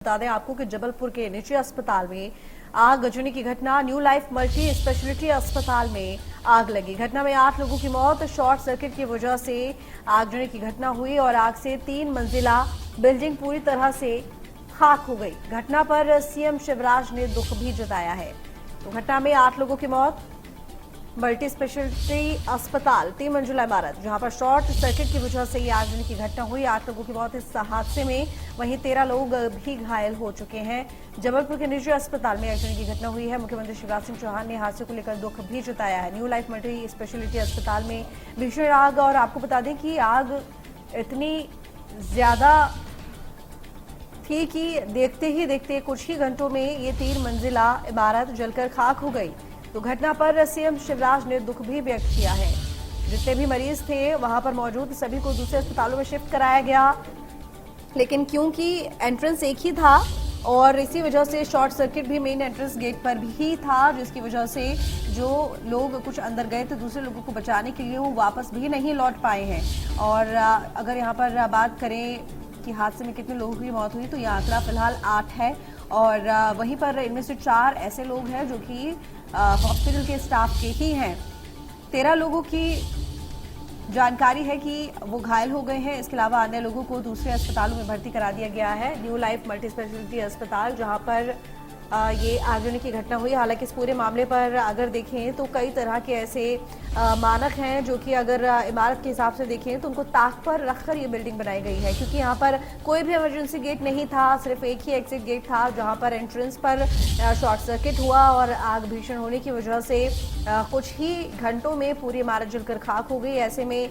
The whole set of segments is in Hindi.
बता दें आपको कि जबलपुर के निजी अस्पताल में आग लगने की घटना। न्यू लाइफ मल्टी स्पेशलिटी अस्पताल में आग लगी। घटना में 8 लोगों की मौत शॉर्ट सर्किट की वजह से आग लगने की घटना हुई और आग से 3 मंजिला बिल्डिंग पूरी तरह से खाक हो गई। घटना पर सीएम शिवराज ने दुख भी जताया है। तो घटना में 8 लोगों की मौत, मल्टी स्पेशलिटी अस्पताल 3 मंजिला इमारत जहां पर शॉर्ट सर्किट की वजह से ये आग लगने की घटना हुई। 8 लोगों की मौत इस हादसे में, वहीं 13 लोग भी घायल हो चुके हैं। जबलपुर के निजी अस्पताल में आग लगने की घटना हुई है। मुख्यमंत्री शिवराज सिंह चौहान ने हादसे को लेकर दुख भी जताया है। न्यू लाइफ मल्टी स्पेशलिटी अस्पताल में भीषण आग, और आपको बता दें कि आग इतनी ज्यादा थी कि देखते ही देखते कुछ ही घंटों में ये 3 मंजिला इमारत जलकर खाक हो गई। तो घटना पर सीएम शिवराज ने दुख भी व्यक्त किया है। जितने भी मरीज थे वहां पर मौजूद सभी को दूसरे अस्पतालों में शिफ्ट कराया गया, लेकिन क्योंकि एंट्रेंस एक ही था और इसी वजह से शॉर्ट सर्किट भी मेन एंट्रेंस गेट पर भी था, जिसकी वजह से जो लोग कुछ अंदर गए थे दूसरे लोगों को बचाने के लिए वो वापस भी नहीं लौट पाए हैं। और अगर यहाँ पर बात करें कि हादसे में कितने लोगों की मौत हुई, तो यह आंकड़ा फिलहाल 8 है और वहीं पर इनमें से 4 ऐसे लोग हैं जो कि हॉस्पिटल के स्टाफ के ही हैं। 13 लोगों की जानकारी है कि वो घायल हो गए हैं। इसके अलावा अन्य लोगों को दूसरे अस्पतालों में भर्ती करा दिया गया है। न्यू लाइफ मल्टी स्पेशलिटी अस्पताल जहां पर ये आग लगने की घटना हुई। हालांकि इस पूरे मामले पर अगर देखें तो कई तरह के ऐसे मानक हैं जो कि अगर इमारत के हिसाब से देखें तो उनको ताक पर रखकर ये बिल्डिंग बनाई गई है, क्योंकि यहाँ पर कोई भी इमरजेंसी गेट नहीं था, सिर्फ एक ही एग्जिट गेट था जहाँ पर एंट्रेंस पर शॉर्ट सर्किट हुआ और आग भीषण होने की वजह से कुछ ही घंटों में पूरी इमारत जलकर खाक हो गई। ऐसे में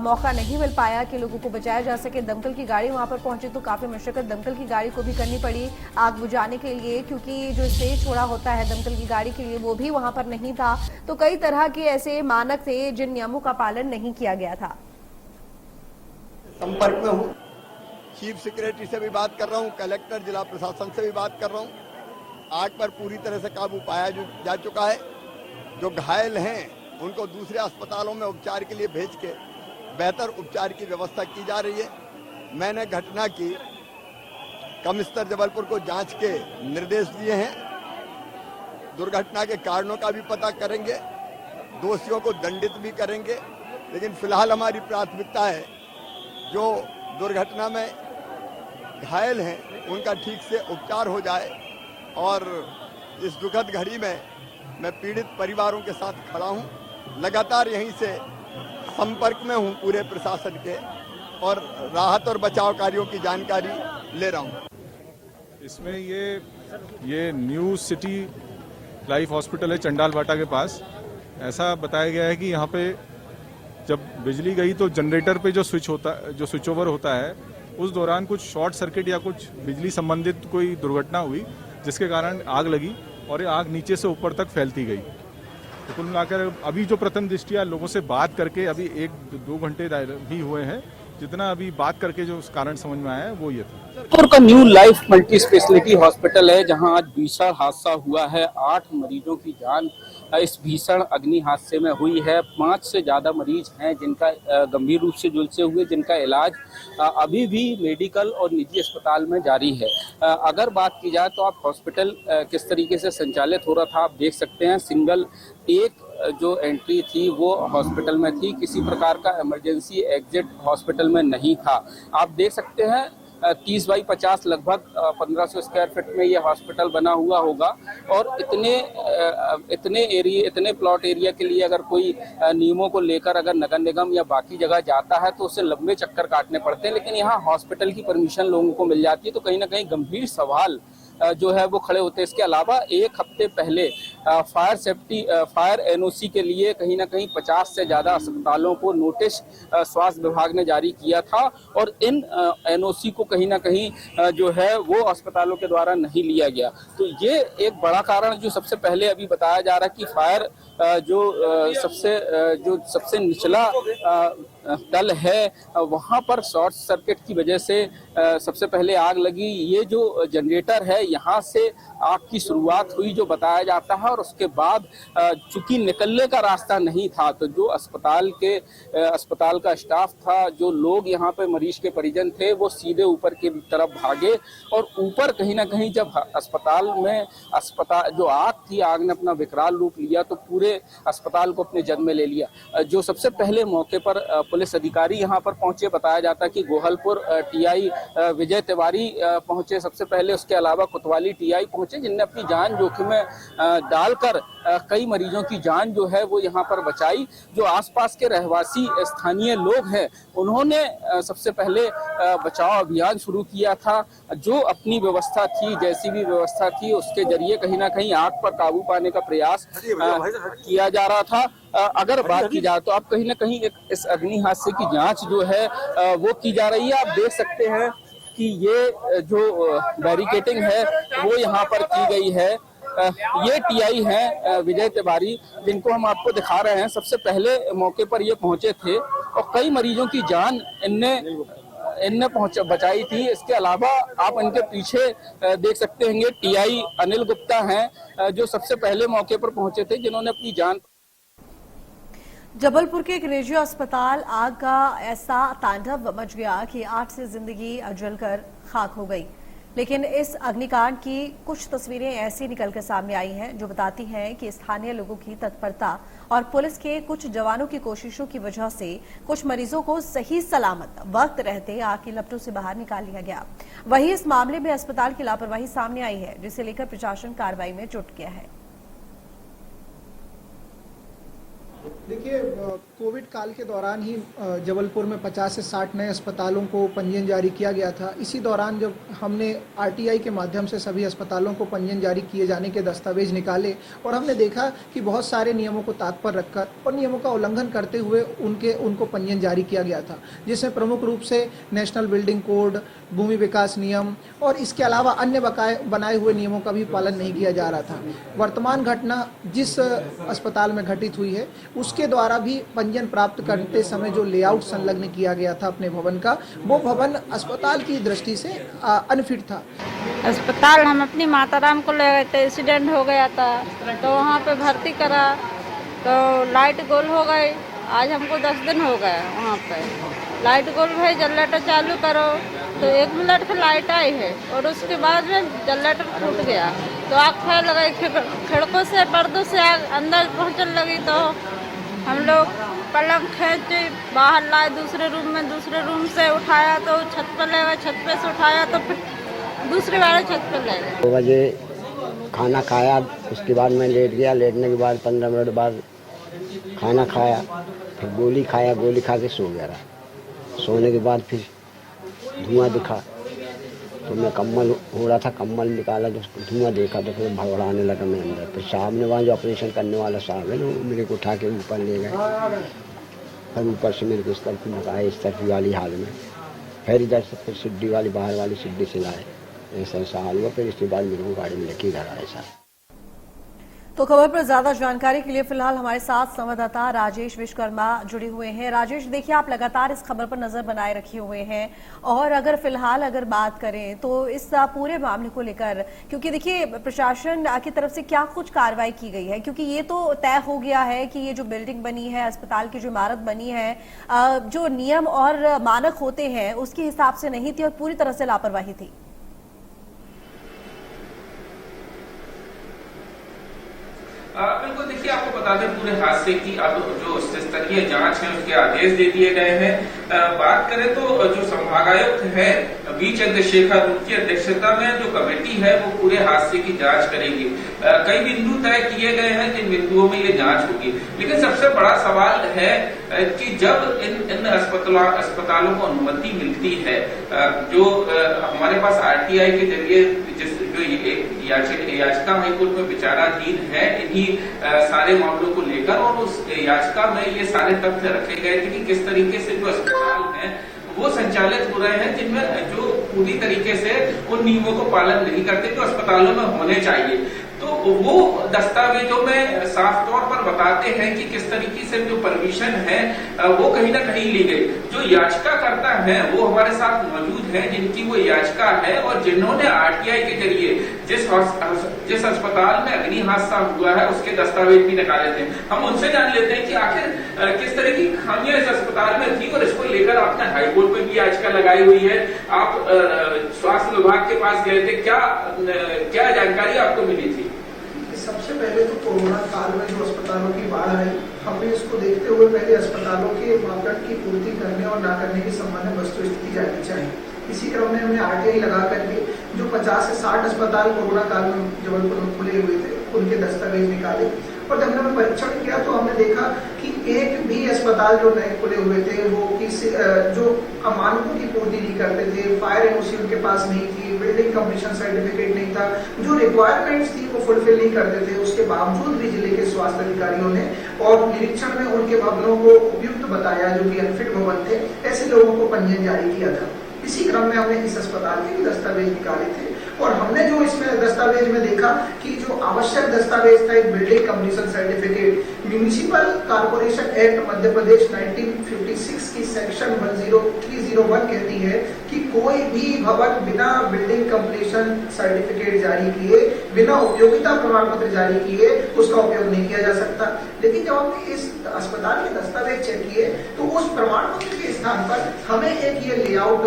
मौका नहीं मिल पाया कि लोगों को बचाया जा सके। दमकल की गाड़ी वहाँ पर पहुंची तो काफ़ी मशक्कत दमकल की गाड़ी को भी करनी पड़ी आग बुझाने के लिए, क्योंकि जो स्टेज छोड़ा होता है दमकल की गाड़ी के लिए वो भी वहां पर नहीं था। तो कई तरह के ऐसे मानक थे जिन नियमों का पालन नहीं किया गया था। संपर्क में हूँ, चीफ सेक्रेटरी से भी बात कर रहा हूँ, कलेक्टर जिला प्रशासन से भी बात कर रहा हूँ। आग पर पूरी तरह से काबू पाया जा चुका है। जो घायल हैं उनको दूसरे अस्पतालों में उपचार के लिए भेज के बेहतर उपचार की व्यवस्था की जा रही है। मैंने घटना की कमिश्नर जबलपुर को जांच के निर्देश दिए हैं। दुर्घटना के कारणों का भी पता करेंगे, दोषियों को दंडित भी करेंगे, लेकिन फिलहाल हमारी प्राथमिकता है जो दुर्घटना में घायल हैं उनका ठीक से उपचार हो जाए। और इस दुखद घड़ी में मैं पीड़ित परिवारों के साथ खड़ा हूं। लगातार यहीं से संपर्क में हूं पूरे प्रशासन के और राहत और बचाव कार्यों की जानकारी ले रहा हूं। इसमें ये न्यू सिटी लाइफ हॉस्पिटल है चंडाल बाटा के पास। ऐसा बताया गया है कि यहाँ पे जब बिजली गई तो जनरेटर पे जो स्विच ओवर होता है उस दौरान कुछ शॉर्ट सर्किट या कुछ बिजली संबंधित कोई दुर्घटना हुई, जिसके कारण आग लगी और ये आग नीचे से ऊपर तक फैलती गई। तो कुल मिलाकर अभी जो प्रथम दृष्टिया लोगों से बात करके अभी 1-2 घंटे भी हुए हैं, जितना अभी बात करके जो कारण समझ में आया है वो ये था। जबलपुर का new life multi speciality hospital है जहां आज भीषण हादसा हुआ है। 8 मरीजों की जान इस भीषण अग्नि हादसे में हुई है। 5 से ज्यादा मरीज हैं जिनका गंभीर रूप से झुलसे हुए, जिनका इलाज अभी भी मेडिकल और निजी अस्पताल में जारी है। अगर बात की जाए तो आप हॉस्पिटल किस तरीके से संचालित हो रहा था आप देख सकते हैं। सिंगल एक जो एंट्री थी वो हॉस्पिटल में थी, किसी प्रकार का इमरजेंसी एग्जिट हॉस्पिटल में नहीं था। आप देख सकते हैं 30 बाई 50 लगभग 1500 स्क्वायर फीट में ये हॉस्पिटल बना हुआ होगा। और इतने प्लॉट एरिया के लिए अगर कोई नियमों को लेकर अगर नगर निगम या बाकी जगह जाता है तो उसे लंबे चक्कर काटने पड़ते हैं, लेकिन यहाँ हॉस्पिटल की परमिशन लोगों को मिल जाती है। तो कहीं ना कहीं गंभीर सवाल जो है वो खड़े होते हैं। इसके अलावा 1 हफ्ते पहले फायर एनओसी के लिए कहीं ना कहीं 50 से ज्यादा अस्पतालों को नोटिस स्वास्थ्य विभाग ने जारी किया था और इन एनओसी को कहीं ना कहीं जो है वो अस्पतालों के द्वारा नहीं लिया गया। तो ये एक बड़ा कारण जो सबसे पहले अभी बताया जा रहा है कि फायर जो सबसे निचला तल है वहां पर शॉर्ट सर्किट की वजह से सबसे पहले आग लगी। ये जो जनरेटर है यहाँ से आग की शुरुआत हुई जो बताया जाता है, और उसके बाद चूंकि निकलने का रास्ता नहीं था तो जो अस्पताल का स्टाफ था, जो लोग यहाँ पे मरीज के परिजन थे, वो सीधे ऊपर की तरफ भागे और ऊपर कहीं ना कहीं जब अस्पताल जो आग थी, आग ने अपना विकराल रूप लिया तो पूरे अस्पताल को अपने जद में ले लिया। जो सबसे पहले मौके पर पुलिस अधिकारी यहाँ पर पहुंचे, बताया जाता कि गोहलपुर टीआई विजय तिवारी पहुंचे सबसे पहले, उसके अलावा कोतवाली टीआई पहुंचे, जिनने अपनी जान जोखिम में डालकर कई मरीजों की जान जो है वो यहाँ पर बचाई। जो आसपास के रहवासी स्थानीय लोग हैं उन्होंने सबसे पहले बचाव अभियान शुरू किया था। जो अपनी व्यवस्था थी, जैसी भी व्यवस्था थी, उसके जरिए कहीं ना कहीं आग पर काबू पाने का प्रयास किया जा रहा था। अगर बात की जाए तो अब कहीं ना कहीं इस अग्नि हादसे की जांच जो है वो की जा रही है। आप देख सकते हैं कि ये जो बैरिकेडिंग है वो यहाँ पर की गई है। ये टीआई हैं विजय तिवारी, जिनको हम आपको दिखा रहे हैं। सबसे पहले मौके पर ये पहुंचे थे और कई मरीजों की जान इनने बचाई थी। इसके अलावा आप इनके पीछे देख सकते हैं टीआई अनिल गुप्ता हैं, जो सबसे पहले मौके पर पहुंचे थे, जिन्होंने अपनी जान। जबलपुर के एक निजी अस्पताल आग का ऐसा तांडव मच गया कि 8 से जिंदगी जलकर खाक हो गई। लेकिन इस अग्निकांड की कुछ तस्वीरें ऐसी निकलकर सामने आई हैं जो बताती हैं कि स्थानीय लोगों की तत्परता और पुलिस के कुछ जवानों की कोशिशों की वजह से कुछ मरीजों को सही सलामत वक्त रहते आग की लपटों से बाहर निकाल लिया गया। वहीं इस मामले में अस्पताल की लापरवाही सामने आई है, जिसे लेकर प्रशासन कार्रवाई में जुट गया है। देखिए, कोविड काल के दौरान ही जबलपुर में 50 से 60 नए अस्पतालों को पंजीयन जारी किया गया था। इसी दौरान जब हमने आरटीआई के माध्यम से सभी अस्पतालों को पंजीयन जारी किए जाने के दस्तावेज निकाले और हमने देखा कि बहुत सारे नियमों को ताक पर रखकर और नियमों का उल्लंघन करते हुए उनको पंजीयन जारी किया गया था, जिसमें प्रमुख रूप से नेशनल बिल्डिंग कोड, भूमि विकास नियम और इसके अलावा अन्य बनाए हुए नियमों का भी पालन नहीं किया जा रहा था। वर्तमान घटना जिस अस्पताल में घटित हुई है उसके द्वारा भी पंजीयन प्राप्त करते समय जो लेआउट संलग्न किया गया था अपने भवन का, वो भवन अस्पताल की दृष्टि से अनफिट था। अस्पताल हम अपनी माताराम को ले गए थे, एक्सीडेंट हो गया था तो वहाँ पे भर्ती करा तो लाइट गोल हो गई। आज हमको 10 दिन हो गए, वहाँ पे लाइट गोल भाई जनरेटर चालू करो तो 1 मिनट की लाइट आई है और उसके बाद में जनरेटर टूट गया तो आग फैल गई। खिड़कों से पर्दों से आग अंदर पहुँचने लगी तो हम लोग पलंग खींच बाहर लाए दूसरे रूम से उठाया तो छत पर ले गए, छत पे से उठाया तो फिर दूसरी बार छत पर ले गए। 2 बजे खाना खाया, उसके बाद मैं लेट गया। लेटने के बाद 15 मिनट बाद खाना खाया, फिर गोली खाया, गोली खा के सो गया। सोने के बाद फिर धुआं दिखा तो मैं कम्बल हो रहा था, कम्बल निकाला तो धुआं देखा तो फिर भड़बड़ाने लगा मैं अंदर। फिर साहब ने वहाँ जो ऑपरेशन करने वाला साहब है ना, वो मेरे को उठा के ऊपर ले गए। फिर ऊपर से मेरे को इस तरफ लगाए, इस तरफ वाली हाल में, फिर इधर से फिर सिड्डी वाली बाहर वाली सिड्डी से लाए। ऐसा हाल हुआ। फिर इसके बाद मेरे को गाड़ी में लेके घर आए साहब। तो खबर पर ज्यादा जानकारी के लिए फिलहाल हमारे साथ संवाददाता राजेश विश्वकर्मा जुड़े हुए हैं। राजेश, देखिए आप लगातार इस खबर पर नजर बनाए रखे हुए हैं और अगर बात करें तो इस पूरे मामले को लेकर, क्योंकि देखिए प्रशासन की तरफ से क्या कुछ कार्रवाई की गई है, क्योंकि ये तो तय हो गया है कि ये जो बिल्डिंग बनी है, अस्पताल की जो इमारत बनी है, जो नियम और मानक होते हैं उसके हिसाब से नहीं थी और पूरी तरह से लापरवाही थी। बिल्कुल, देखिए आपको बता दें पूरे हादसे की अब जो स्तरीय जांच है उसके आदेश दे दिए गए हैं। बात करें तो जो संभागायुक्त है बी चंद्रशेखर, उनकी अध्यक्षता में जो कमेटी है वो पूरे हादसे की जांच करेगी। कई बिंदु तय किए गए हैं जिन बिंदुओं में ये जांच होगी, लेकिन सबसे बड़ा सवाल है कि जब इन अस्पतालों को अनुमति मिलती है, जो हमारे पास आरटीआई के जरिए जो याचिका हाईकोर्ट में विचाराधीन है इन्हीं सारे मामलों को लेकर, और उस याचिका में ये सारे तथ्य रखे गए थे कि किस तरीके से जो अस्पताल हैं वो संचालित हो रहे हैं, जिनमें जो पूरी तरीके से उन नियमों को पालन नहीं करते जो अस्पतालों में होने चाहिए। तो वो दस्तावेजों में साफ तौर पर बताते हैं कि किस तरीके से जो परमिशन है वो कहीं ना कहीं ली गई। जो याचिकाकर्ता है वो हमारे साथ मौजूद है, जिनकी वो याचिका है और जिन्होंने आरटीआई के जरिए जिस अस्पताल में अग्नि हादसा हुआ है उसके दस्तावेज भी निकाले थे। हम उनसे जान लेते हैं कि आखिर किस तरह की खामियां इस अस्पताल में थी और इसको लेकर आपने हाईकोर्ट में भी याचिका लगाई हुई है। आप स्वास्थ्य विभाग के पास गए थे, क्या जानकारी आपको मिली थी? सबसे पहले तो कोरोना काल में जो अस्पतालों की बाढ़ आई, हमने इसको देखते हुए पहले अस्पतालों के मापदंड की पूर्ति करने और ना करने के संबंध में वस्तुस्थिति जाननी चाहिए। इसी क्रम में हमने आरटीआई लगा करके जो 50 से 60 अस्पताल कोरोना काल में जबलपुर में खुले हुए थे उनके दस्तावेज निकाले और जब हमने परीक्षण किया तो हमने देखा कि एक भी अस्पताल जो नए खुले हुए थे वो किसी जो मानकों की पूर्ति नहीं करते थे। फायर एनओसी उनके पास नहीं थी, बिल्डिंग कंप्लीशन सर्टिफिकेट नहीं था, जो रिक्वायरमेंट्स थी वो फुलफिल नहीं करते थे। उसके बावजूद भी जिले के स्वास्थ्य अधिकारियों ने और निरीक्षण में उनके भवनों को उपयुक्त बताया जो कि अनफिट भवन थे, ऐसे लोगों को पंजीयन जारी किया था। इसी क्रम में हमने इस अस्पताल के भी दस्तावेज निकाले थे और हमने जो इसमें दस्तावेज में देखा कि जो आवश्यक दस्तावेज था एक building completion certificate, municipal corporation act Madhya Pradesh 1956 की सेक्शन 10301 कहती है कि कोई भी भवन बिना बिल्डिंग कंप्लीशन सर्टिफिकेट जारी किए, बिना उपयोगिता प्रमाण पत्र जारी किए उसका उपयोग नहीं किया जा सकता। लेकिन जब हमने इस अस्पताल के दस्तावेज चेक किए तो उस प्रमाण पत्र के स्थान पर हमें एक ये लेआउट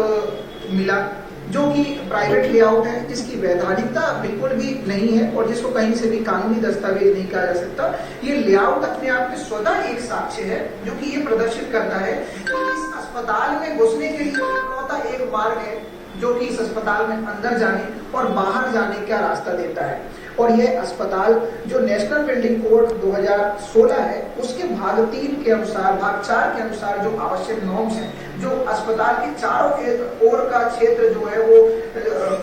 मिला जो कि प्राइवेट लेआउट है, जिसकी वैधानिकता बिल्कुल भी नहीं है और जिसको कहीं से भी कानूनी दस्तावेज नहीं कहा जा सकता। ये लेआउट अपने आप में स्वतः एक साक्ष्य है जो कि ये प्रदर्शित करता है कि इस अस्पताल में घुसने के लिए इकलौता एक मार्ग है जो कि इस अस्पताल में अंदर जाने और बाहर जाने का रास्ता देता है। और यह अस्पताल जो नेशनल बिल्डिंग कोड 2016 है उसके भाग 3 के अनुसार, भाग 4 के अनुसार जो आवश्यक नॉर्म्स हैं, जो अस्पताल के चारों ओर का क्षेत्र जो है वो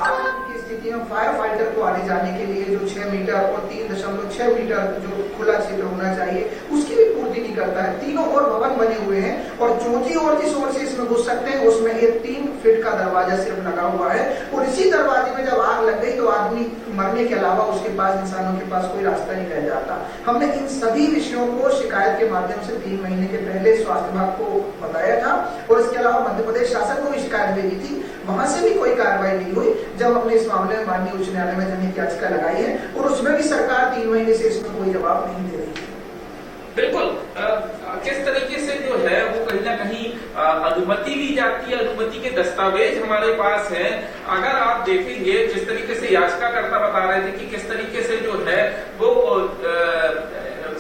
आग की स्थिति में फायर फाइटर को आने जाने के लिए जो 6 मीटर और 3.6 मीटर जो खुला क्षेत्र होना चाहिए उसकी भी पूर्ति नहीं करता है। तीनों ओर भवन बने हुए हैं और चौथी ओर जिस ओर से इसमें घुस सकते हैं उसमें एक 3 फीट का दरवाजा सिर्फ लगा हुआ है और इसी दरवाजे में जब आग लग गई तो आदमी मरने के अलावा उसके पास, इंसानों के पास कोई रास्ता नहीं रह जाता। हमने इन सभी विषयों को शिकायत के माध्यम से 3 महीने के पहले स्वास्थ्य विभाग को बताया था और इसके अलावा मध्य प्रदेश शासन को भी शिकायत भेजी थी, वहां से भी कोई कार्रवाई नहीं हुई। जब हमने इस मामले में माननीय उच्च न्यायालय में जनहित याचिका लगाई है और उसमें भी सरकार 3 महीने से इसमें कोई जवाब नहीं दे रही है। बिल्कुल, किस तरीके से जो है वो कहीं ना कहीं अनुमति ली जाती है, अनुमति के दस्तावेज हमारे पास हैं। अगर आप देखेंगे जिस तरीके से याचिकाकर्ता बता रहे थे कि किस तरीके से जो है वो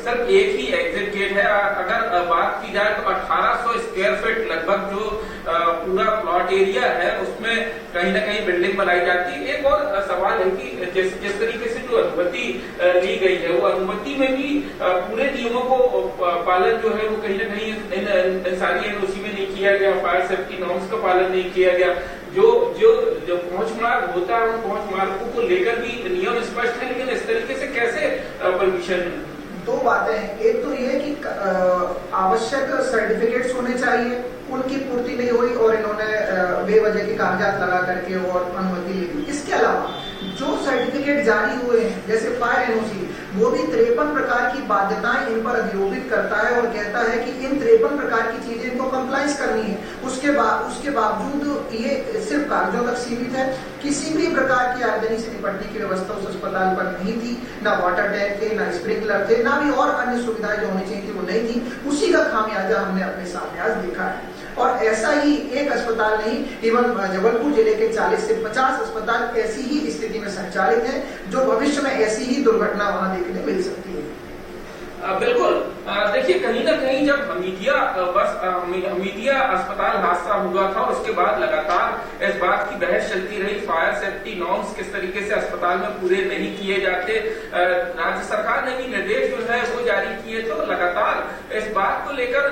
सिर्फ एक ही एग्जिट गेट है। अगर बात की जाए तो 1800 स्क्वायर फीट लगभग जो पूरा प्लॉट एरिया है उसमें कहीं ना कहीं बिल्डिंग बनाई जाती है। एक और सवाल है कि जिस तरीके से जो अनुमति ली गई है वो अनुमति में भी पूरे नियमों को पालन जो है वो कहीं ना कहीं सारी एनओसी में नहीं किया गया, फायर सेफ्टी नॉर्म्स का पालन नहीं किया गया। जो पहुंच मार्ग होता है उन पहुंच मार्गों को लेकर भी नियम स्पष्ट है, लेकिन इस तरीके से कैसे परमिशन? 2 बातें हैं। एक तो ये कि आवश्यक सर्टिफिकेट्स होने चाहिए, उनकी पूर्ति नहीं हुई और इन्होंने बेवजह के कागजात लगा करके और अनुमति ली थी। इसके अलावा जो सर्टिफिकेट जारी हुए हैं जैसे फायर एनओसी, वो भी 53 प्रकार की बाध्यताएं इन पर अधिरोपित करता है और कहता है कि इन 53 प्रकार की चीजें इनको कंप्लाइंस करनी है। उसके बावजूद ये सिर्फ कागजों तक सीमित है। किसी भी प्रकार की आमदनी से निपटने की व्यवस्था उस अस्पताल पर नहीं थी, ना वाटर टैंक थे, ना स्प्रिंकलर थे, ना भी और अन्य सुविधाएं जो होनी चाहिए थी वो नहीं थी। उसी का खामियाजा हमने अपने सामने आज देखा है। और ऐसा ही एक अस्पताल नहीं, इवन जबलपुर जिले के 40 से 50 अस्पताल ऐसी ही स्थिति में संचालित हैं जो भविष्य में ऐसी ही दुर्घटना वहां देखने मिल सकती है। बिल्कुल, देखिए कहीं ना कहीं जब हमीदिया अस्पताल हादसा हुआ था और उसके बाद लगातार इस बात की बहस चलती रही फायर सेफ्टी नॉर्म्स किस तरीके से अस्पताल में पूरे नहीं किए जाते। राज्य सरकार ने भी निर्देश जो है वो जारी किए, तो लगातार इस बात को लेकर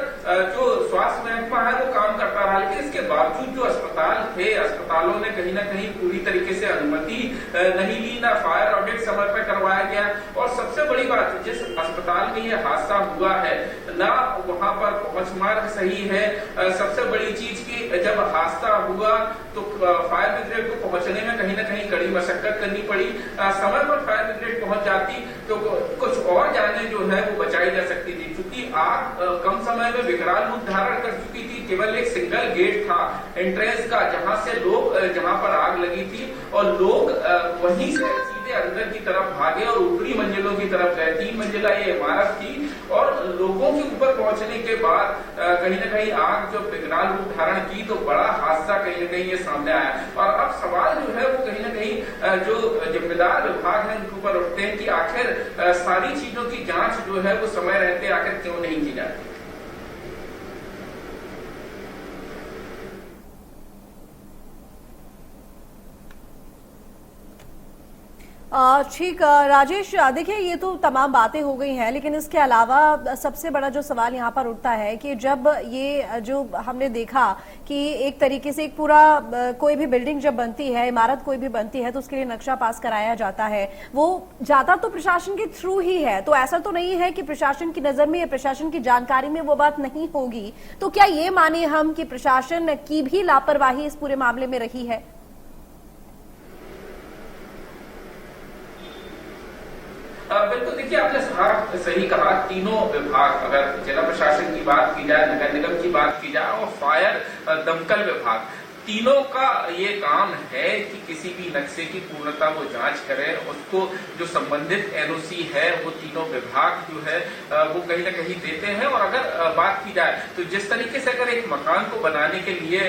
जो स्वास्थ्य महकमा है वो काम करता रहा। लेकिन इसके बावजूद जो अस्पताल थे, अस्पतालों ने कहीं ना कहीं पूरी तरीके से अनुमति नहीं ली, ना फायर ऑडिट समय पर करवाया गया। और सबसे बड़ी बात, जिस अस्पताल में ये हादसा हुआ है ना वहां पर पहुंच मार्ग सही है। सबसे बड़ी चीज की जब हादसा हुआ तो फायर ब्रिगेड को पहुंचने में कहीं ना कहीं कड़ी मशक्कत करनी पड़ी। समय पर फायर ब्रिगेड पहुंच जाती तो कुछ और जानें जो है वो बचाई जा सकती थी। क्योंकि आग कम समय में विकराल रूप धारण कर चुकी थी। केवल एक सिंगल गेट था एंट्रेंस का, जहां पर आग लगी थी और लोग वहीं से सीधे अंदर की तरफ भागे और ऊपरी मंजिलों की तरफ गए। 3 मंजिला ये इमारत थी और लोगों के ऊपर पहुंचने के बाद कहीं ना कहीं आग जो विकराल रूप धारण की तो बड़ा हादसा कहीं ना कहीं ये सामने आया। और अब सवाल जो है वो कहीं ना कहीं जो जिम्मेदार विभाग है उनके ऊपर उठते हैं कि आखिर सारी चीजों की जांच जो है वो समय रहते आखिर क्यों नहीं की जाती। ठीक राजेश, देखिए ये तो तमाम बातें हो गई हैं, लेकिन इसके अलावा सबसे बड़ा जो सवाल यहाँ पर उठता है कि जब ये जो हमने देखा कि एक तरीके से एक पूरा कोई भी बिल्डिंग जब बनती है, इमारत कोई भी बनती है तो उसके लिए नक्शा पास कराया जाता है, वो जाता तो प्रशासन के थ्रू ही है। तो ऐसा तो नहीं है कि प्रशासन की नजर में या प्रशासन की जानकारी में वो बात नहीं होगी। तो क्या ये माने हम कि प्रशासन की भी लापरवाही इस पूरे मामले में रही है? बिल्कुल, देखिए आपने सही कहा। तीनों विभाग, अगर जिला प्रशासन की बात की जाए, नगर निगम की बात की जाए और फायर दमकल विभाग, तीनों का ये काम है कि किसी भी नक्शे की पूर्णता वो जांच करे। उसको जो संबंधित एनओसी है वो तीनों विभाग जो है वो कहीं ना कहीं देते हैं। और अगर बात की जाए तो जिस तरीके से अगर एक मकान को बनाने के लिए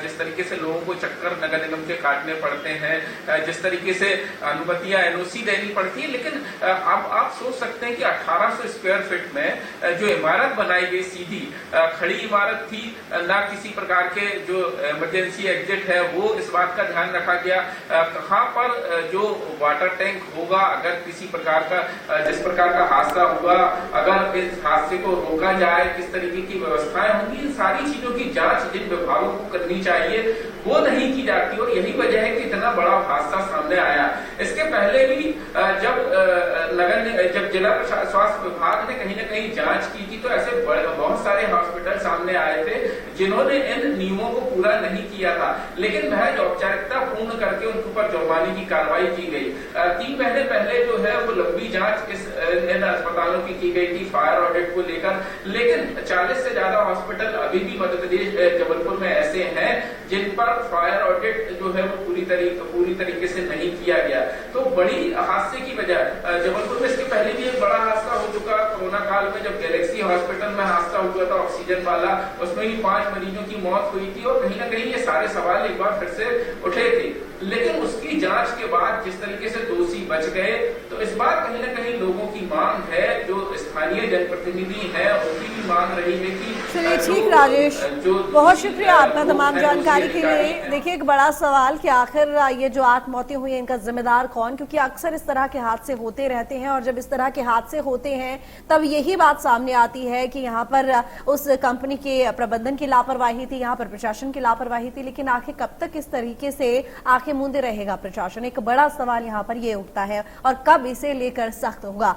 जिस तरीके से लोगों को चक्कर नगर निगम के काटने पड़ते हैं, जिस तरीके से अनुमतियां एनओसी देनी पड़ती है, लेकिन अब आप सोच सकते हैं कि 1800 स्क्वायर फीट में जो इमारत बनाई गई, सीधी खड़ी इमारत थी, ना किसी प्रकार के जो इमरजेंसी एग्जिट है वो इस बात का ध्यान रखा गया। कहां पर जो वाटर टैंक होगा, अगर किसी प्रकार का जिस प्रकार का हादसा हुआ, अगर इस हादसे को रोका जाए, किस तरीके की व्यवस्थाएं होंगी, इन सारी चीजों की जांच जिन विभागों को करनी चाहिए वो नहीं की जाती। और यही वजह है कि इतना बड़ा हादसा सामने आया। इसके पहले भी जब जिला स्वास्थ्य विभाग ने कहीं ना कहीं जांच की थी तो ऐसे बहुत सारे हॉस्पिटल सामने आए थे जिन्होंने इन नियमों को पूरा नहीं किया था, लेकिन महज औपचारिकता पूर्ण करके उनके ऊपर जुर्माने की कार्रवाई की गई। 3 महीने पहले जो है वो लंबी जांच इन अस्पतालों की गई थी फायर ऑडिट को लेकर, लेकिन 40 से ज्यादा हॉस्पिटल अभी भी मध्य प्रदेश जबलपुर में ऐसे हैं जिन पर फायर ऑडिट जो है वो पूरी तरीके से नहीं किया गया। तो बड़ी हादसे की वजह जबलपुर में इसके पहले भी एक बड़ा हादसा हो चुका कोरोना काल में, जब गैलेक्सी हॉस्पिटल में हादसा हुआ था ऑक्सीजन वाला, उसमें भी 5 मरीजों की मौत हुई थी। और कहीं ना कहीं ये सारे सवाल एक बार फिर से उठे थे, लेकिन उसकी जांच के बाद जिस तरीके से दोषी बच गए, तो इस बार कहीं ना कहीं लोगों की मांग है, जो स्थानीय जनप्रतिनिधि है उनकी भी मांग रही है कि चलिए ठीक राजेश, बहुत शुक्रिया आपका तमाम जानकारी के लिए। देखिए एक बड़ा सवाल कि आखिर ये जो 8 मौतें हुई हैं इनका जिम्मेदार कौन, क्योंकि अक्सर इस तरह के हादसे होते रहते हैं और जब इस तरह के हादसे होते हैं तब यही बात सामने आती है कि यहाँ पर उस कंपनी के प्रबंधन की लापरवाही थी, यहाँ पर प्रशासन की लापरवाही थी। लेकिन आखिर कब तक इस तरीके से आंखें मूंदे रहेगा प्रशासन, एक बड़ा सवाल यहाँ पर ये उठता है और कब इसे लेकर सख्त होगा।